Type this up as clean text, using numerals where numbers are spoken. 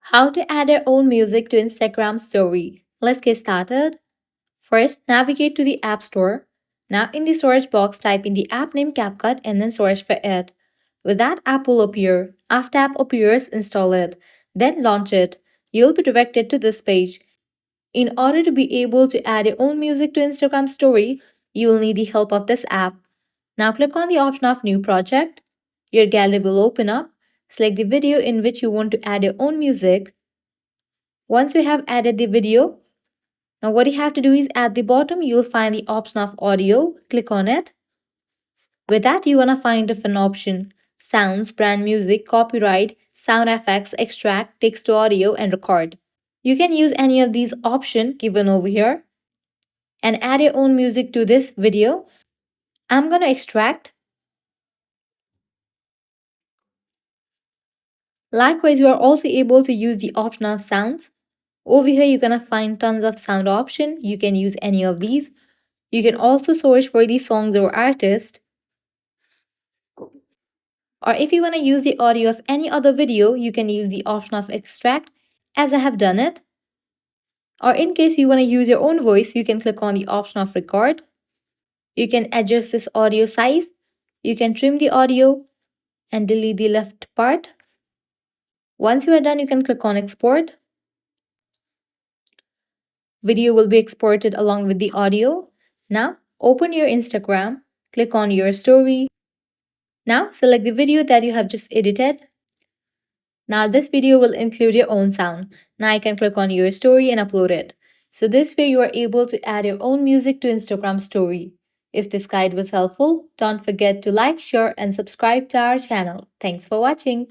How to add your own music to Instagram story. Let's get started. First, navigate to the App Store. Now in the search box, type in the app name CapCut and then search for it. With that, app will appear. After app appears, install it. Then launch it. You'll be directed to this page. In order to be able to add your own music to Instagram story, you will need the help of this app. Now click on the option of New Project. Your gallery will open up. Select the video in which you want to add your own music. Once you have added the video, now what you have to do is at the bottom you'll find the option of audio. Click on it. With that you're gonna find different option: sounds, brand music, copyright, sound effects, extract, text to audio, and record. You can use any of these options given over here and add your own music to this video. I'm gonna extract. Likewise, you are also able to use the option of sounds. Over here, you're gonna find tons of sound option. You can use any of these. You can also search for the songs or artist. Or if you want to use the audio of any other video, you can use the option of extract as I have done it. Or in case you want to use your own voice, you can click on the option of record. You can adjust this audio size. You can trim the audio and delete the left part. Once you are done, you can click on export. Video will be exported along with the audio. Now open your Instagram, click on your story. Now select the video that you have just edited. Now this video will include your own sound. Now I can click on your story and upload it. So this way you are able to add your own music to Instagram story. If this guide was helpful, don't forget to like, share and subscribe to our channel. Thanks for watching.